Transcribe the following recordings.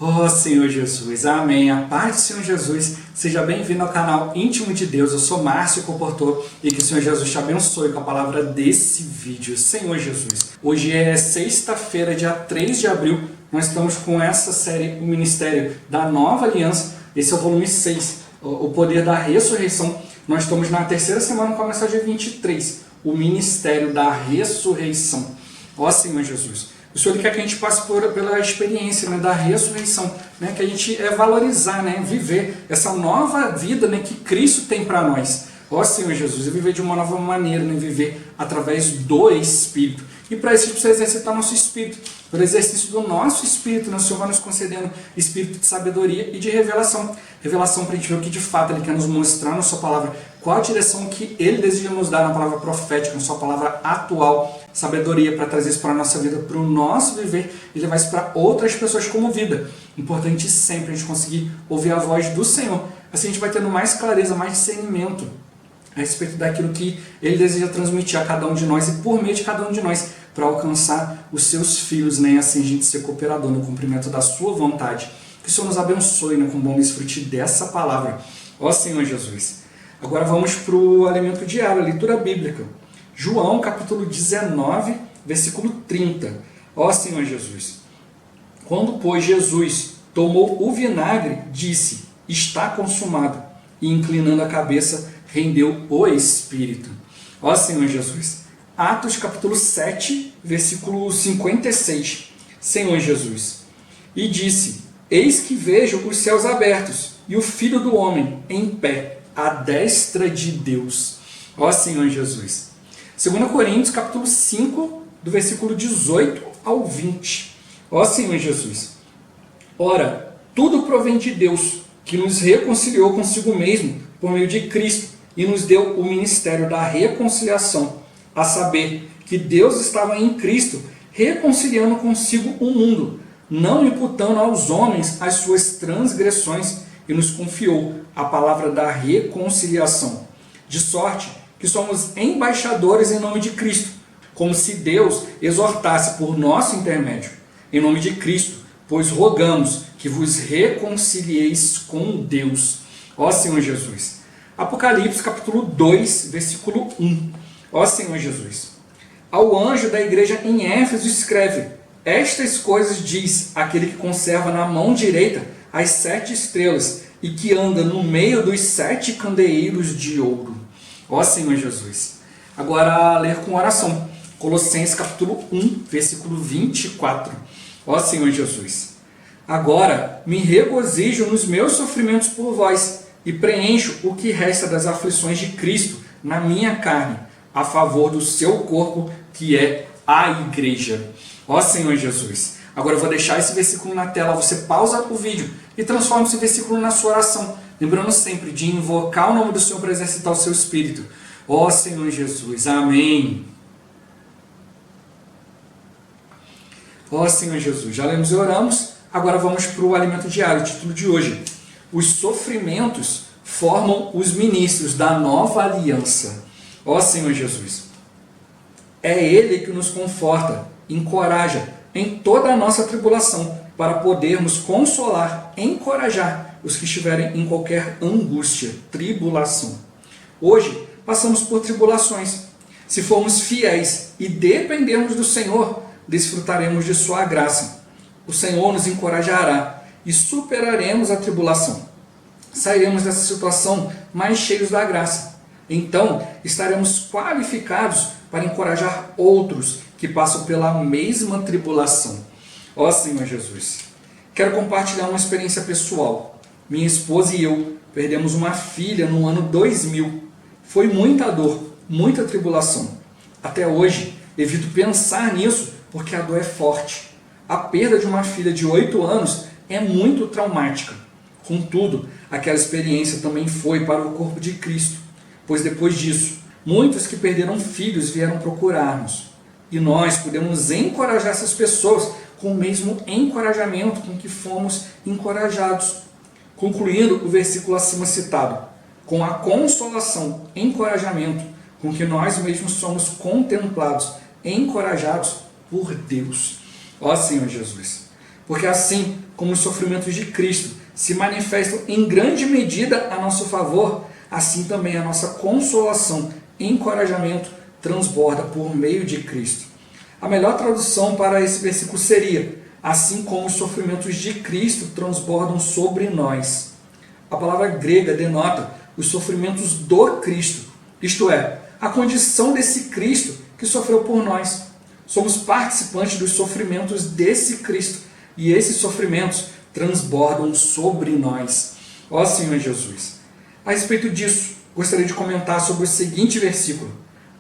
Oh Senhor Jesus, amém. A paz do Senhor Jesus, seja bem-vindo ao canal Íntimo de Deus. Eu sou Márcio Comportor e que o Senhor Jesus te abençoe com a palavra desse vídeo. Senhor Jesus, hoje é sexta-feira, dia 3 de abril. Nós estamos com essa série, o Ministério da Nova Aliança. Esse é o volume 6, o poder da ressurreição. Nós estamos na terceira semana com a mensagem 23, o Ministério da Ressurreição. Ó Senhor Jesus, o Senhor quer que a gente passe pela experiência, né, da ressurreição, né, que a gente valorizar, né, viver essa nova vida, né, que Cristo tem para nós. Ó Senhor Jesus, viver de uma nova maneira, né, viver através do Espírito. E para isso a gente precisa exercitar nosso Espírito. Pelo exercício do nosso Espírito, né, o Senhor vai nos concedendo Espírito de sabedoria e de revelação. Revelação para a gente ver o que de fato Ele quer nos mostrar na sua palavra, qual a direção que Ele deseja nos dar na palavra profética, na sua palavra atual. Sabedoria para trazer isso para a nossa vida, para o nosso viver e levar isso para outras pessoas como vida. Importante sempre a gente conseguir ouvir a voz do Senhor. Assim a gente vai tendo mais clareza, mais discernimento a respeito daquilo que Ele deseja transmitir a cada um de nós e por meio de cada um de nós para alcançar os seus filhos, né? E assim a gente ser cooperador no cumprimento da sua vontade. Que o Senhor nos abençoe, né, com bom desfrute dessa palavra. Ó Senhor Jesus. Agora vamos para o alimento diário, a leitura bíblica. João, capítulo 19, versículo 30. Ó Senhor Jesus. Quando, pois, Jesus tomou o vinagre, disse, está consumado. E, inclinando a cabeça, rendeu o Espírito. Ó Senhor Jesus. Atos, capítulo 7, versículo 56. Senhor Jesus. E disse, eis que vejo os céus abertos, e o Filho do Homem em pé, à destra de Deus. Ó Senhor Jesus. 2 Coríntios, capítulo 5, do versículo 18 ao 20. Ó Senhor Jesus. Ora, tudo provém de Deus, que nos reconciliou consigo mesmo, por meio de Cristo, e nos deu o ministério da reconciliação, a saber, que Deus estava em Cristo, reconciliando consigo o mundo, não imputando aos homens as suas transgressões, e nos confiou a palavra da reconciliação. De sorte que somos embaixadores em nome de Cristo, como se Deus exortasse por nosso intermédio. Em nome de Cristo, pois rogamos que vos reconcilieis com Deus. Ó Senhor Jesus. Apocalipse, capítulo 2, versículo 1. Ó Senhor Jesus. Ao anjo da igreja em Éfeso escreve, estas coisas diz aquele que conserva na mão direita as 7 estrelas e que anda no meio dos 7 candeeiros de ouro. Ó Senhor Jesus. Agora ler com oração. Colossenses capítulo 1, versículo 24. Ó Senhor Jesus. Agora me regozijo nos meus sofrimentos por vós e preencho o que resta das aflições de Cristo na minha carne, a favor do seu corpo, que é a igreja. Ó Senhor Jesus. Agora eu vou deixar esse versículo na tela. Você pausa o vídeo e transforma esse versículo na sua oração. Lembrando sempre de invocar o nome do Senhor para exercitar o seu espírito. Ó Senhor Jesus, amém. Ó Senhor Jesus, já lemos e oramos, agora vamos para o alimento diário, o título de hoje. Os sofrimentos formam os ministros da nova aliança. Ó Senhor Jesus, é Ele que nos conforta, encoraja em toda a nossa tribulação, para podermos consolar, encorajar os que estiverem em qualquer angústia, tribulação. Hoje, passamos por tribulações. Se formos fiéis e dependermos do Senhor, desfrutaremos de sua graça. O Senhor nos encorajará e superaremos a tribulação. Sairemos dessa situação mais cheios da graça. Então, estaremos qualificados para encorajar outros que passam pela mesma tribulação. Ó Senhor Jesus, quero compartilhar uma experiência pessoal. Minha esposa e eu perdemos uma filha no ano 2000. Foi muita dor, muita tribulação. Até hoje, evito pensar nisso porque a dor é forte. A perda de uma filha de 8 anos é muito traumática. Contudo, aquela experiência também foi para o corpo de Cristo, pois depois disso, muitos que perderam filhos vieram procurar-nos. E nós podemos encorajar essas pessoas com o mesmo encorajamento com que fomos encorajados. Concluindo o versículo acima citado, com a consolação, encorajamento, com que nós mesmos somos contemplados, encorajados por Deus. Ó Senhor Jesus. Porque assim como os sofrimentos de Cristo se manifestam em grande medida a nosso favor, assim também a nossa consolação e encorajamento transborda por meio de Cristo. A melhor tradução para esse versículo seria: assim como os sofrimentos de Cristo transbordam sobre nós. A palavra grega denota os sofrimentos do Cristo, isto é, a condição desse Cristo que sofreu por nós. Somos participantes dos sofrimentos desse Cristo e esses sofrimentos transbordam sobre nós. Ó Senhor Jesus! A respeito disso, gostaria de comentar sobre o seguinte versículo: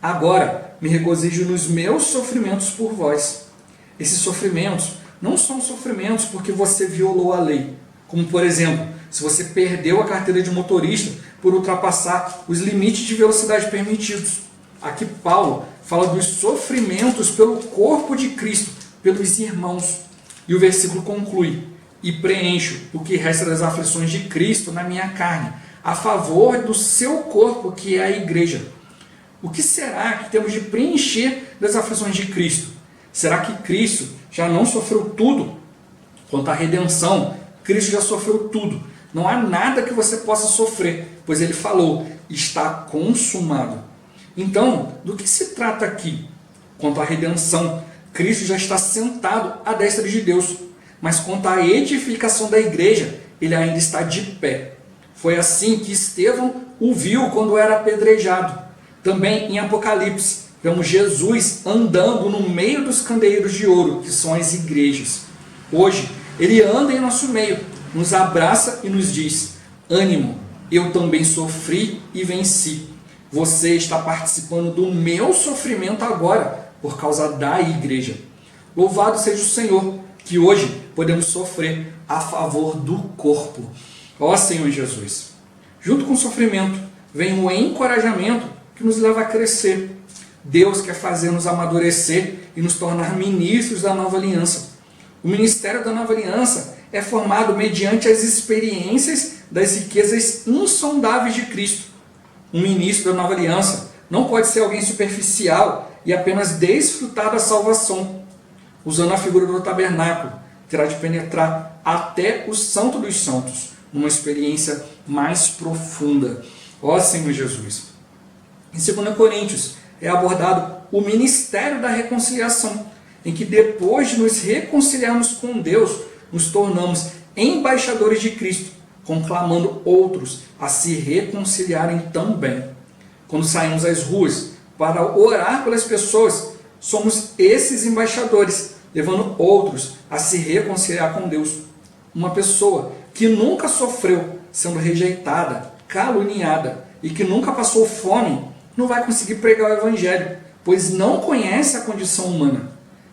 agora me regozijo nos meus sofrimentos por vós. Esses sofrimentos não são sofrimentos porque você violou a lei, como por exemplo, se você perdeu a carteira de motorista por ultrapassar os limites de velocidade permitidos. Aqui Paulo fala dos sofrimentos pelo corpo de Cristo, pelos irmãos. E o versículo conclui: e preencho o que resta das aflições de Cristo na minha carne, a favor do seu corpo, que é a igreja. O que será que temos de preencher das aflições de Cristo? Será que Cristo já não sofreu tudo? Quanto à redenção, Cristo já sofreu tudo. Não há nada que você possa sofrer, pois ele falou: está consumado. Então, do que se trata aqui? Quanto à redenção, Cristo já está sentado à destra de Deus. Mas quanto à edificação da igreja, ele ainda está de pé. Foi assim que Estevão o viu quando era apedrejado. Também em Apocalipse, vemos Jesus andando no meio dos candeeiros de ouro, que são as igrejas. Hoje, ele anda em nosso meio, nos abraça e nos diz: ânimo, eu também sofri e venci. Você está participando do meu sofrimento agora, por causa da igreja. Louvado seja o Senhor, que hoje podemos sofrer a favor do corpo. Ó Senhor Jesus! Junto com o sofrimento, vem o encorajamento que nos leva a crescer. Deus quer fazer-nos amadurecer e nos tornar ministros da nova aliança. O ministério da nova aliança é formado mediante as experiências das riquezas insondáveis de Cristo. Um ministro da nova aliança não pode ser alguém superficial e apenas desfrutar da salvação. Usando a figura do tabernáculo, terá de penetrar até o Santo dos Santos, numa experiência mais profunda. Ó Senhor Jesus! Em 2 Coríntios é abordado o ministério da reconciliação, em que depois de nos reconciliarmos com Deus, nos tornamos embaixadores de Cristo, conclamando outros a se reconciliarem também. Quando saímos às ruas para orar pelas pessoas, somos esses embaixadores, levando outros a se reconciliar com Deus. Uma pessoa que nunca sofreu sendo rejeitada, caluniada e que nunca passou fome, não vai conseguir pregar o Evangelho, pois não conhece a condição humana.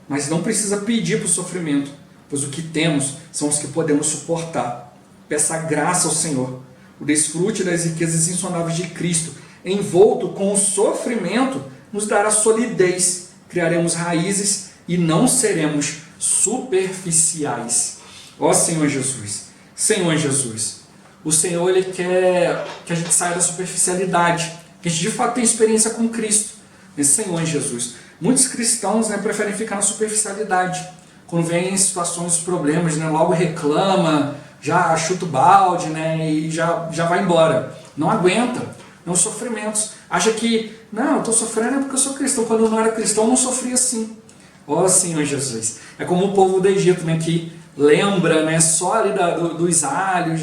Mas não precisa pedir para o sofrimento, pois o que temos são os que podemos suportar. Peça graça ao Senhor. O desfrute das riquezas insondáveis de Cristo, envolto com o sofrimento, nos dará solidez, criaremos raízes e não seremos superficiais. Ó Senhor Jesus! Senhor Jesus! O Senhor ele quer que a gente saia da superficialidade, que a gente de fato tenha experiência com Cristo. Senhor Jesus! Muitos cristãos preferem ficar na superficialidade. Quando vem em situações, problemas, logo reclama, já chuta o balde e já vai embora. Não aguenta. Não sofrimentos. Acha que, não, eu estou sofrendo porque eu sou cristão. Quando eu não era cristão, eu não sofria assim. Ó Senhor Jesus! É como o povo do Egito, que lembra só ali dos alhos,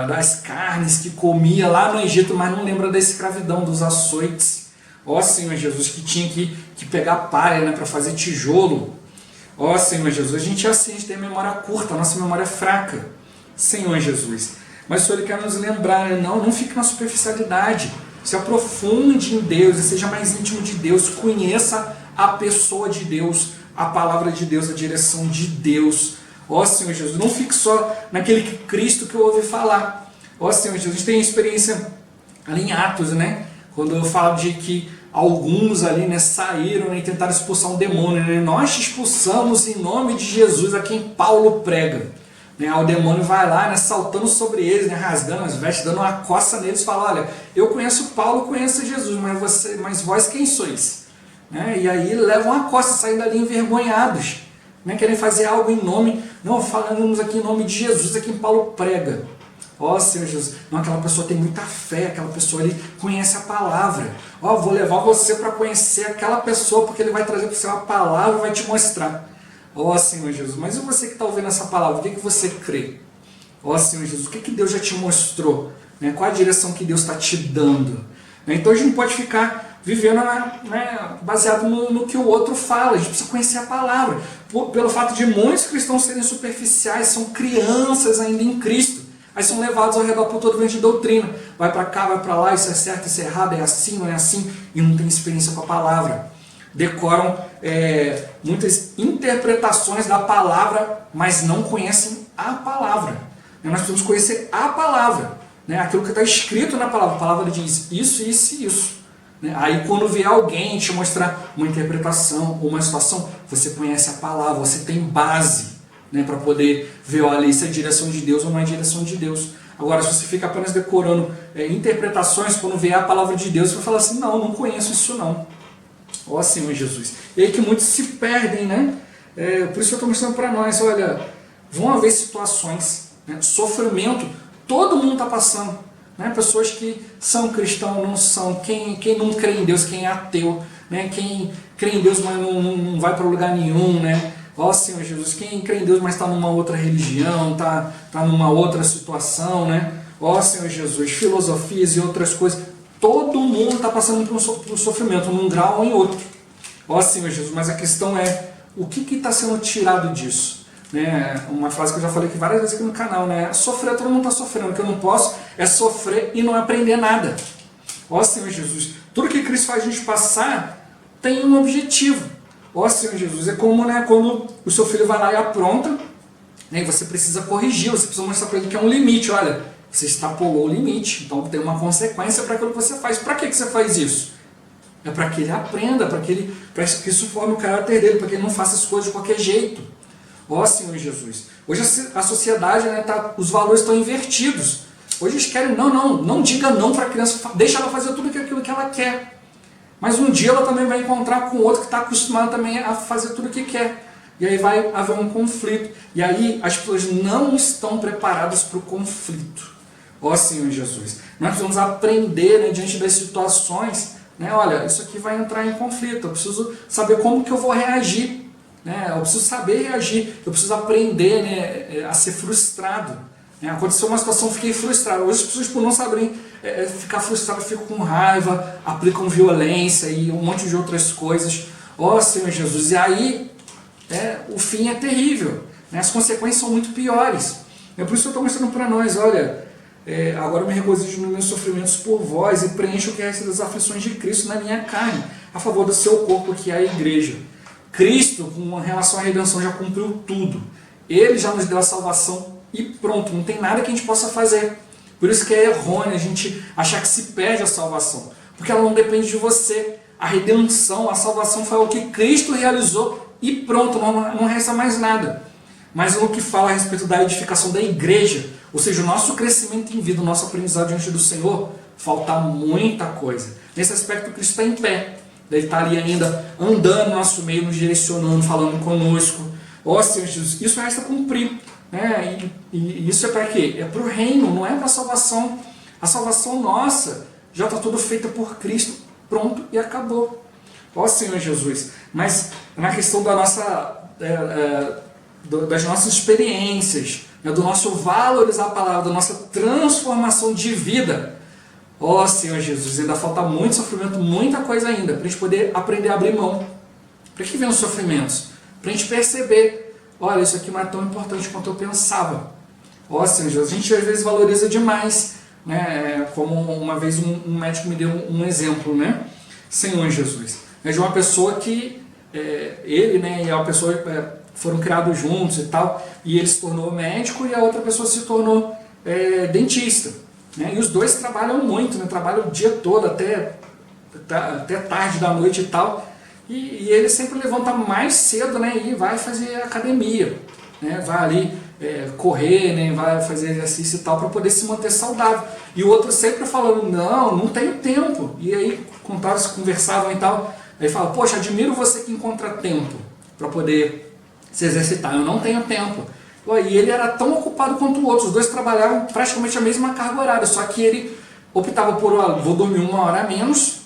das carnes que comia lá no Egito, mas não lembra da escravidão, dos açoites. Ó Senhor Jesus, que tinha que pegar palha para fazer tijolo. Ó Senhor Jesus, a gente é assim, a gente tem memória curta, a nossa memória é fraca. Senhor Jesus, mas o Senhor quer nos lembrar, não fique na superficialidade, se aprofunde em Deus e seja mais íntimo de Deus, conheça a pessoa de Deus, a palavra de Deus, a direção de Deus. Ó Senhor Jesus, não fique só naquele Cristo que eu ouvi falar. Ó Senhor Jesus, a gente tem experiência ali em Atos, quando eu falo de que alguns ali saíram e tentaram expulsar um demônio. Nós te expulsamos em nome de Jesus, a quem Paulo prega. O demônio vai lá, saltando sobre eles, rasgando as vestes, dando uma coça neles, fala: olha, eu conheço Paulo, conheço Jesus, mas vós quem sois? E aí levam uma coça, saem dali envergonhados, querem fazer algo em nome Não, falamos aqui em nome de Jesus, aqui em Paulo prega. Ó Senhor Jesus, não, aquela pessoa tem muita fé, aquela pessoa ali conhece a palavra. Ó, vou levar você para conhecer aquela pessoa, porque ele vai trazer para você uma palavra e vai te mostrar. Ó Senhor Jesus, mas e você que está ouvindo essa palavra, o que você crê? Ó Senhor Jesus, o que Deus já te mostrou? Né? Qual a direção que Deus está te dando? Então a gente não pode ficar vivendo baseado no que o outro fala, a gente precisa conhecer a palavra. Pelo fato de muitos cristãos serem superficiais, são crianças ainda em Cristo. Aí são levados ao redor por todo vento de doutrina. Vai para cá, vai para lá, isso é certo, isso é errado, é assim, não é assim, e não tem experiência com a palavra. Decoram muitas interpretações da palavra, mas não conhecem a palavra. Nós precisamos conhecer a palavra, aquilo que está escrito na palavra. A palavra diz isso, isso e isso. Aí quando vier alguém te mostrar uma interpretação ou uma situação, você conhece a palavra, você tem base para poder ver, olha, isso é direção de Deus ou não é direção de Deus. Agora, se você fica apenas decorando interpretações, quando vier a palavra de Deus, você vai falar assim, não conheço isso não. Ó Senhor Jesus. E aí que muitos se perdem, por isso que eu estou mostrando para nós, olha, vão haver situações, sofrimento, todo mundo está passando. Pessoas que são cristãos, não são, quem não crê em Deus, quem é ateu, quem crê em Deus, mas não vai para lugar nenhum, Ó Senhor Jesus, quem crê em Deus, mas está numa outra religião, está numa outra situação, Ó Senhor Jesus, filosofias e outras coisas. Todo mundo está passando por um sofrimento, num grau ou em outro. Ó Senhor Jesus, mas a questão é, o que está sendo tirado disso? Uma frase que eu já falei aqui várias vezes aqui no canal, sofrer, todo mundo está sofrendo. O que eu não posso é sofrer e não aprender nada. Ó Senhor Jesus, tudo que Cristo faz a gente passar tem um objetivo. Ó Senhor Jesus, é como quando o seu filho vai lá e apronta, e você precisa corrigir, você precisa mostrar para ele que é um limite. Olha, você extrapolou o limite, então tem uma consequência para aquilo que você faz. Para que você faz isso? É para que ele aprenda, para que isso forme o caráter dele, para que ele não faça as coisas de qualquer jeito. Ó Senhor Jesus, hoje a sociedade, os valores estão invertidos. Hoje eles querem, não diga não para a criança, deixa ela fazer tudo aquilo que ela quer. Mas um dia ela também vai encontrar com outro que está acostumado também a fazer tudo o que quer. E aí vai haver um conflito. E aí as pessoas não estão preparadas para o conflito. Ó Senhor Jesus, nós precisamos aprender diante das situações, olha, isso aqui vai entrar em conflito, eu preciso saber como que eu vou reagir. Eu preciso saber reagir, eu preciso aprender a ser frustrado. Aconteceu uma situação, fiquei frustrado. Hoje as pessoas, por não saberem ficar frustradas, ficam com raiva, aplicam violência e um monte de outras coisas. Ó Senhor Jesus, e aí o fim é terrível, as consequências são muito piores. É por isso que eu estou mostrando para nós, olha, agora eu me regozijo nos meus sofrimentos por vós e preencho o que resta das aflições de Cristo na minha carne, a favor do seu corpo, que é a igreja. Cristo, com relação à redenção, já cumpriu tudo. Ele já nos deu a salvação e pronto, não tem nada que a gente possa fazer. Por isso que é errôneo a gente achar que se perde a salvação, porque ela não depende de você. A redenção, a salvação foi o que Cristo realizou e pronto, não resta mais nada. Mas o que fala a respeito da edificação da igreja, ou seja, o nosso crescimento em vida, o nosso aprendizado diante do Senhor, falta muita coisa. Nesse aspecto, Cristo está em pé. Ele está ali ainda andando no nosso meio, nos direcionando, falando conosco. Ó Senhor Jesus, isso resta cumprir. E isso é para quê? É para o reino, não é para a salvação. A salvação nossa já está tudo feita por Cristo, pronto e acabou. Ó Senhor Jesus, mas na questão da das nossas experiências, do nosso valorizar a palavra, da nossa transformação de vida, ó Senhor Jesus, ainda falta muito sofrimento, muita coisa ainda, para a gente poder aprender a abrir mão. Para que vem os sofrimentos? Para a gente perceber, olha, isso aqui não é tão importante quanto eu pensava. Ó Senhor Jesus, a gente às vezes valoriza demais, como uma vez um médico me deu um exemplo, Senhor Jesus, de uma pessoa que ele e a pessoa foram criados juntos e tal, e ele se tornou médico e a outra pessoa se tornou dentista. E os dois trabalham muito, trabalham o dia todo, até tarde da noite e tal, e ele sempre levanta mais cedo e vai fazer academia, vai ali correr, vai fazer exercício e tal, para poder se manter saudável. E o outro sempre falando, não tenho tempo. E aí conversavam e tal, aí fala, poxa, admiro você que encontra tempo para poder se exercitar, eu não tenho tempo. E ele era tão ocupado quanto o outro, os dois trabalhavam praticamente a mesma carga horária, só que ele optava por, vou dormir 1 hora a menos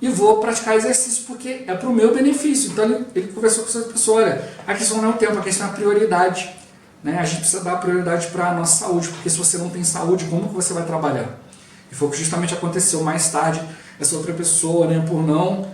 e vou praticar exercício porque é para o meu benefício. Então ele conversou com essa pessoa, olha, a questão não é o tempo, a questão é a prioridade. Né? A gente precisa dar prioridade para a nossa saúde, porque se você não tem saúde, como que você vai trabalhar? E foi o que justamente aconteceu mais tarde, essa outra pessoa, né, por não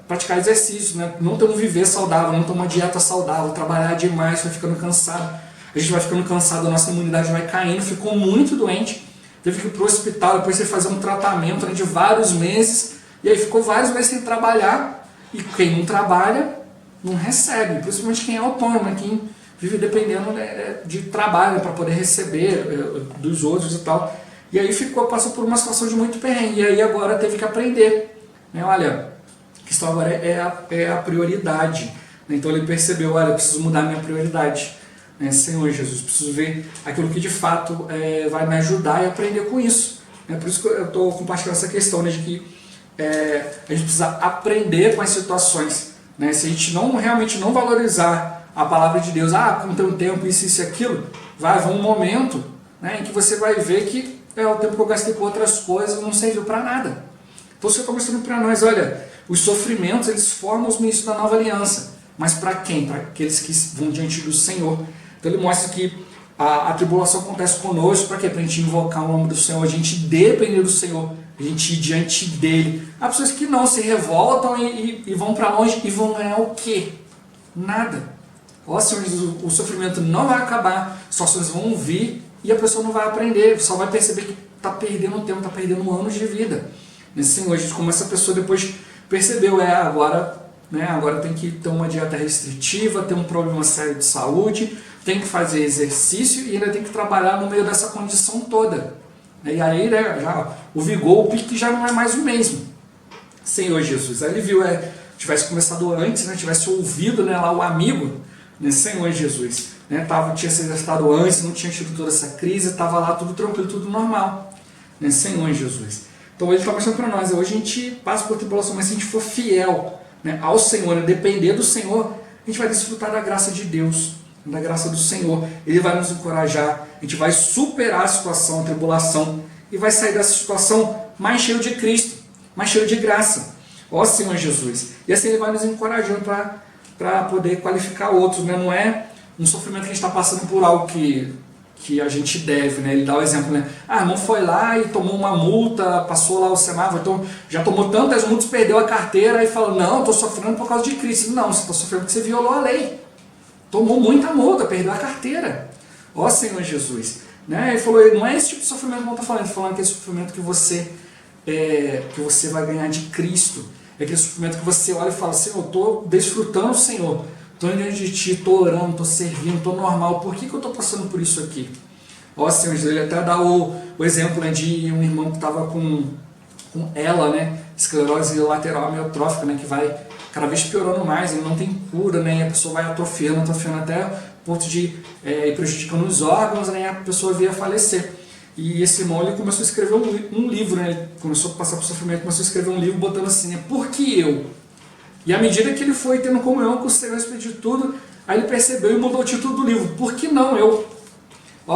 praticar exercício, né, não ter um viver saudável, não ter uma dieta saudável, trabalhar demais, vai ficando cansado. A gente vai ficando cansado, a nossa imunidade vai caindo, ficou muito doente, teve que ir para o hospital, depois teve que fazer um tratamento, né, de vários meses, e aí ficou vários meses sem trabalhar, e quem não trabalha, não recebe, principalmente quem é autônomo, quem vive dependendo, né, de trabalho para poder receber dos outros e tal. E aí passou por uma situação de muito perrengue, e aí agora teve que aprender. Né? Olha, a questão agora é a prioridade. Né? Então ele percebeu, olha, eu preciso mudar minha prioridade. Né? Senhor Jesus, preciso ver aquilo que de fato vai me ajudar e aprender com isso. Né? Por isso que eu estou compartilhando essa questão, né, de que a gente precisa aprender com as situações. Né? Se a gente realmente não valorizar a palavra de Deus, como tem um tempo, isso e aquilo, vai haver um momento, né, em que você vai ver que o tempo que eu gastei com outras coisas não serviu para nada. Então o Senhor está mostrando para nós, olha, os sofrimentos eles formam os ministros da nova aliança. Mas para quem? Para aqueles que vão diante do Senhor. Então ele mostra que a tribulação acontece conosco, para quê? Para a gente invocar o nome do Senhor, a gente depender do Senhor, a gente ir diante dele. Há pessoas que não, se revoltam e vão para longe e vão ganhar o quê? Nada. Senhor Jesus, o sofrimento não vai acabar, as situações vão vir e a pessoa não vai aprender, só vai perceber que está perdendo tempo, está perdendo anos de vida. Nesse Senhor, como essa pessoa depois percebeu, agora tem que ter uma dieta restritiva, tem um problema sério de saúde, tem que fazer exercício e ainda tem que trabalhar no meio dessa condição toda. E aí, né, já, o vigor, o pique já não é mais o mesmo. Senhor Jesus, aí ele viu, tivesse começado antes, né, tivesse ouvido, né, lá o amigo, né, Senhor Jesus, né, tinha se exercitado antes, não tinha tido toda essa crise, estava lá tudo tranquilo, tudo normal. Né, Senhor Jesus. Então ele está mostrando para nós, hoje a gente passa por tribulação, mas se a gente for fiel, né, ao Senhor, né, depender do Senhor, a gente vai desfrutar da graça de Deus, da graça do Senhor. Ele vai nos encorajar, a gente vai superar a situação, a tribulação, e vai sair dessa situação mais cheio de Cristo, mais cheio de graça. Senhor Jesus. E assim ele vai nos encorajando para poder qualificar outros. Né? Não é um sofrimento que a gente está passando por algo que a gente deve. Né? Ele dá o exemplo, né? Irmão foi lá e tomou uma multa, passou lá o semáforo, então já tomou tantas multas, perdeu a carteira e falou, não, estou sofrendo por causa de Cristo. Não, você está sofrendo porque você violou a lei. Tomou muita multa, perdeu a carteira. Senhor Jesus. Né? Ele falou, não é esse tipo de sofrimento que eu estou falando, ele está falando que é sofrimento que você vai ganhar de Cristo. É aquele sofrimento que você olha e fala, Senhor, eu estou desfrutando o Senhor, estou indo diante de Ti, estou orando, estou servindo, estou normal, por que eu estou passando por isso aqui? Senhor Jesus, ele até dá o exemplo, né, de um irmão que estava com ela, né, esclerose lateral amiotrófica, né, que vai cada vez piorando mais, ele não tem cura, né, e a pessoa vai atrofiando até o ponto de ir prejudicando os órgãos, né, e a pessoa vir a falecer. E esse irmão ele começou a escrever um livro, né, ele começou a passar por sofrimento, começou a escrever um livro botando assim, né, por que eu? E à medida que ele foi tendo comunhão com o Senhor, de tudo, aí ele percebeu e mudou o título do livro, por que não eu?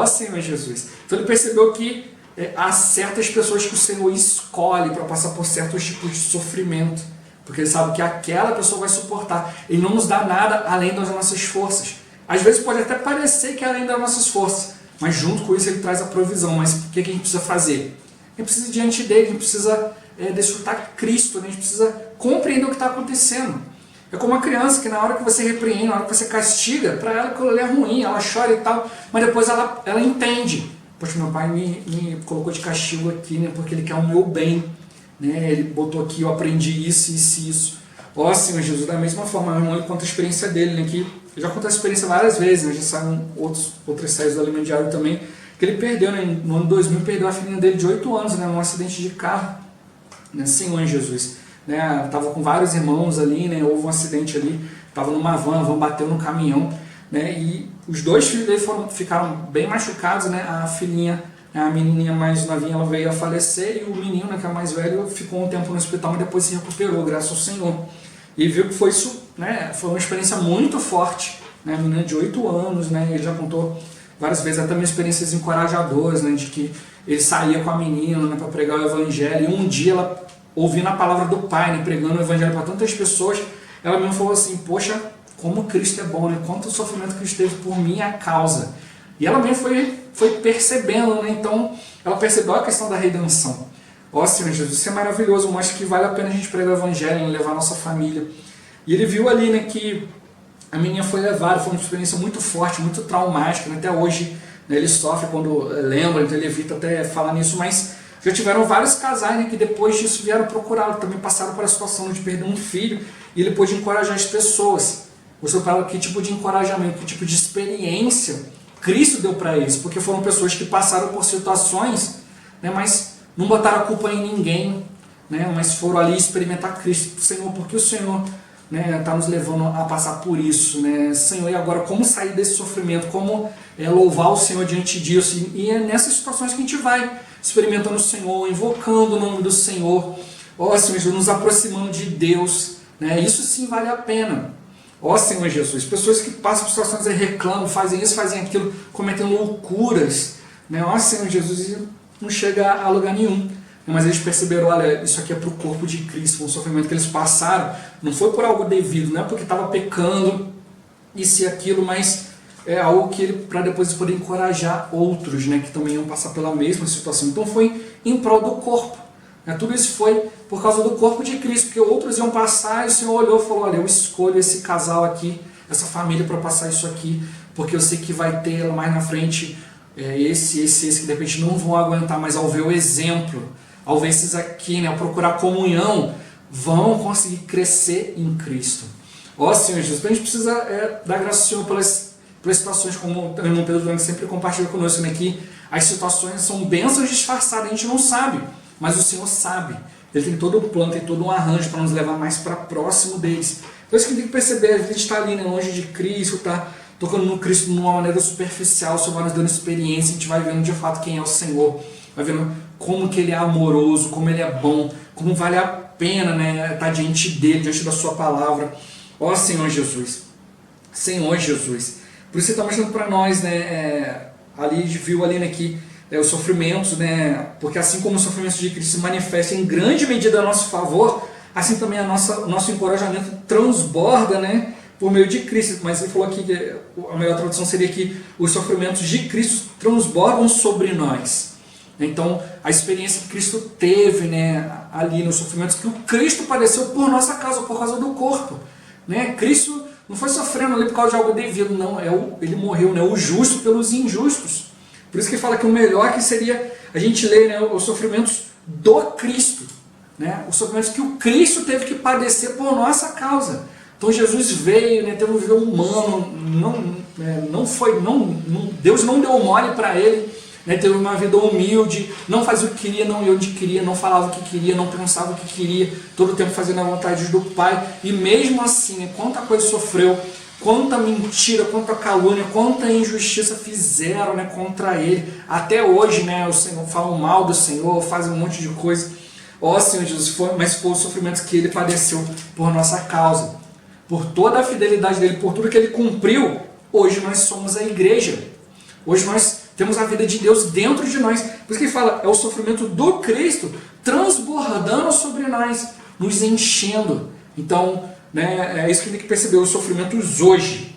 Senhor Jesus. Então ele percebeu que há certas pessoas que o Senhor escolhe para passar por certos tipos de sofrimento, porque ele sabe que aquela pessoa vai suportar. Ele não nos dá nada além das nossas forças. Às vezes pode até parecer que é além das nossas forças, mas junto com isso ele traz a provisão. Mas o que a gente precisa fazer? A gente precisa ir diante dele, a gente precisa desfrutar Cristo, né? A gente precisa compreender o que está acontecendo. É como uma criança que na hora que você repreende, na hora que você castiga, para ela aquilo é ruim, ela chora e tal, mas depois ela entende. Poxa, meu pai me colocou de castigo aqui, né, porque ele quer o meu bem. Né? Ele botou aqui, eu aprendi isso, isso e isso. Senhor Jesus, da mesma forma, meu irmão ele conta a experiência dele, né, que eu já contei a experiência várias vezes, né, já saíram outras séries do Alimento Diário também, que ele perdeu, né, no ano 2000, perdeu a filhinha dele de 8 anos, né, num acidente de carro. Né, Senhor Jesus. Né, tava com vários irmãos ali, né, houve um acidente ali, tava numa van, a van bateu no caminhão, né, e os dois filhos dele ficaram bem machucados, né, a filhinha, a menininha mais novinha, ela veio a falecer, e o menino, né, que é mais velho, ficou um tempo no hospital, mas depois se recuperou, graças ao Senhor. E viu que foi isso, né, foi uma experiência muito forte, né, menina de 8 anos, né, ele já contou várias vezes até minhas experiências encorajadoras, né, de que ele saía com a menina, né, para pregar o evangelho, e um dia ela, ouvindo a palavra do Pai, né, pregando o evangelho para tantas pessoas, ela mesmo falou assim, poxa, como Cristo é bom, né, quanto sofrimento Cristo teve por minha causa. E ela mesmo foi percebendo, né, então ela percebeu a questão da redenção. Ó Senhor Jesus, isso é maravilhoso, mostra que vale a pena a gente pregar o evangelho, né, levar a nossa família. E ele viu ali, né, que a menina foi levada, foi uma experiência muito forte, muito traumática, né? Até hoje, né, ele sofre quando lembra, então ele evita até falar nisso, mas já tiveram vários casais, né, que depois disso vieram procurá-lo, também passaram por a situação de perder um filho, e ele pôde encorajar as pessoas. Você fala que tipo de encorajamento, que tipo de experiência Cristo deu para eles, porque foram pessoas que passaram por situações, né, mas não botaram a culpa em ninguém, né, mas foram ali experimentar Cristo. Senhor, porque o Senhor está nos levando a passar por isso, né? Senhor, e agora como sair desse sofrimento, como louvar o Senhor diante disso, e é nessas situações que a gente vai experimentando o Senhor, invocando o nome do Senhor, ó Senhor Jesus, nos aproximando de Deus, né? Isso sim vale a pena, ó Senhor Jesus. Pessoas que passam por situações e reclamam, fazem isso, fazem aquilo, cometem loucuras, né? Ó Senhor Jesus, e não chega a lugar nenhum. Mas eles perceberam, olha, isso aqui é para o corpo de Cristo, foi um sofrimento que eles passaram, não foi por algo devido, não é porque estava pecando, isso e aquilo, mas é algo que ele, para depois eles poderem encorajar outros, né, que também iam passar pela mesma situação. Então foi em prol do corpo, né? Tudo isso foi por causa do corpo de Cristo, porque outros iam passar e o Senhor olhou e falou, olha, eu escolho esse casal aqui, essa família para passar isso aqui, porque eu sei que vai ter mais na frente esse que de repente não vão aguentar, mas ao ver o exemplo, ao ver esses aqui, né, ao procurar comunhão, vão conseguir crescer em Cristo. Ó Senhor Jesus, a gente precisa dar graças ao Senhor pelas situações, como o irmão Pedro sempre compartilha conosco, né, que as situações são bênçãos disfarçadas, a gente não sabe, mas o Senhor sabe. Ele tem todo um plano, tem todo um arranjo para nos levar mais para próximo deles. Então isso que a gente tem que perceber, a gente está ali, né, longe de Cristo, está tocando no Cristo de uma maneira superficial, só vai nos dando experiência, a gente vai vendo de fato quem é o Senhor, vai vendo como que Ele é amoroso, como Ele é bom, como vale a pena, né, estar diante dEle, diante da Sua palavra. Ó Senhor Jesus, Senhor Jesus. Por isso Ele está mostrando para nós, né, ali viu ali, né, que os sofrimentos, né, porque assim como os sofrimentos de Cristo se manifestam em grande medida a nosso favor, assim também o nosso encorajamento transborda, né, por meio de Cristo. Mas ele falou aqui que a melhor tradução seria que os sofrimentos de Cristo transbordam sobre nós. Então, a experiência que Cristo teve, né, ali nos sofrimentos que o Cristo padeceu por nossa causa, por causa do corpo, né? Cristo não foi sofrendo ali por causa de algo devido, não. Ele morreu, né, o justo pelos injustos. Por isso que ele fala que o melhor que seria a gente ler, né, os sofrimentos do Cristo, né, os sofrimentos que o Cristo teve que padecer por nossa causa. Então Jesus veio, né, teve um viver humano, Deus não deu mole para ele, né, teve uma vida humilde, não fazia o que queria, não ia onde queria, não falava o que queria, não pensava o que queria, todo o tempo fazendo a vontade do Pai, e mesmo assim, né, quanta coisa sofreu, quanta mentira, quanta calúnia, quanta injustiça fizeram, né, contra ele, até hoje, né, o Senhor falam mal do Senhor, fazem um monte de coisa. Ó Senhor Jesus, mas foi os sofrimentos que ele padeceu por nossa causa, por toda a fidelidade dele, por tudo que ele cumpriu. Hoje nós somos a igreja, hoje nós temos a vida de Deus dentro de nós. Por isso que ele fala, é o sofrimento do Cristo transbordando sobre nós, nos enchendo. Então, né, é isso que a gente tem que perceber, os sofrimentos hoje,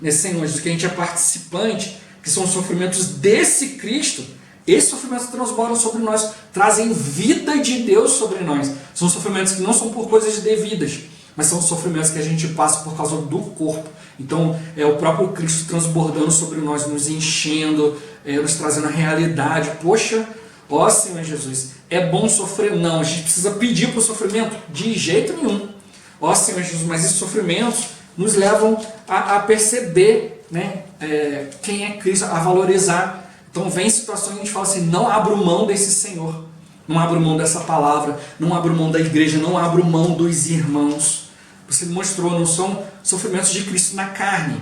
né, Senhor Jesus, que a gente é participante, que são os sofrimentos desse Cristo, esses sofrimentos transbordam sobre nós, trazem vida de Deus sobre nós. São sofrimentos que não são por coisas devidas, mas são sofrimentos que a gente passa por causa do corpo. Então é o próprio Cristo transbordando sobre nós, nos enchendo, nos trazendo a realidade. Poxa, ó Senhor Jesus, é bom sofrer? Não, a gente precisa pedir para o sofrimento? De jeito nenhum. Ó Senhor Jesus, mas esses sofrimentos nos levam a perceber, né, quem é Cristo, a valorizar. Então vem situações que a gente fala assim, não abro mão desse Senhor, não abro mão dessa palavra, não abro mão da igreja, não abro mão dos irmãos. Você mostrou, não são sofrimentos de Cristo na carne,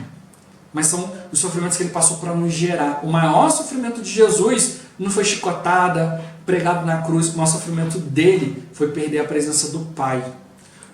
mas são os sofrimentos que ele passou para nos gerar. O maior sofrimento de Jesus não foi chicotada, pregado na cruz, o maior sofrimento dele foi perder a presença do Pai.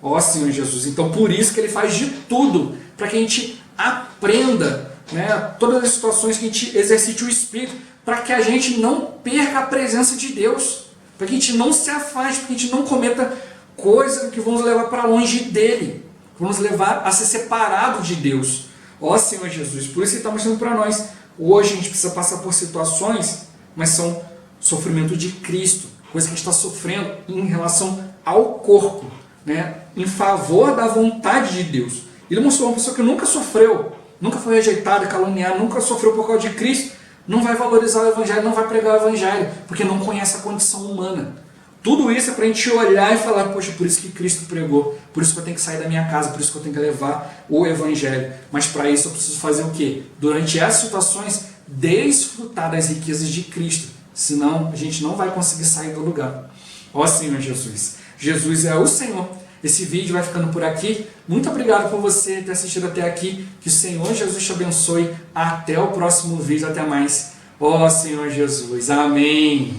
Ó Senhor Jesus, então por isso que ele faz de tudo, para que a gente aprenda repreenda, né, todas as situações que a gente exercite o Espírito, para que a gente não perca a presença de Deus, para que a gente não se afaste, para que a gente não cometa coisas que vão nos levar para longe dele, vão nos levar a ser separado de Deus. Ó Senhor Jesus, por isso Ele está mostrando para nós, hoje a gente precisa passar por situações, mas são sofrimento de Cristo, coisa que a gente está sofrendo em relação ao corpo, né, em favor da vontade de Deus. Ele mostrou uma pessoa que nunca sofreu, nunca foi rejeitada, caluniada, nunca sofreu por causa de Cristo, não vai valorizar o Evangelho, não vai pregar o Evangelho, porque não conhece a condição humana. Tudo isso é para a gente olhar e falar, poxa, por isso que Cristo pregou, por isso que eu tenho que sair da minha casa, por isso que eu tenho que levar o Evangelho. Mas para isso eu preciso fazer o quê? Durante essas situações, desfrutar das riquezas de Cristo, senão a gente não vai conseguir sair do lugar. Ó Senhor Jesus, Jesus é o Senhor. Esse vídeo vai ficando por aqui. Muito obrigado por você ter assistido até aqui. Que o Senhor Jesus te abençoe. Até o próximo vídeo. Até mais. Ó Senhor Jesus. Amém.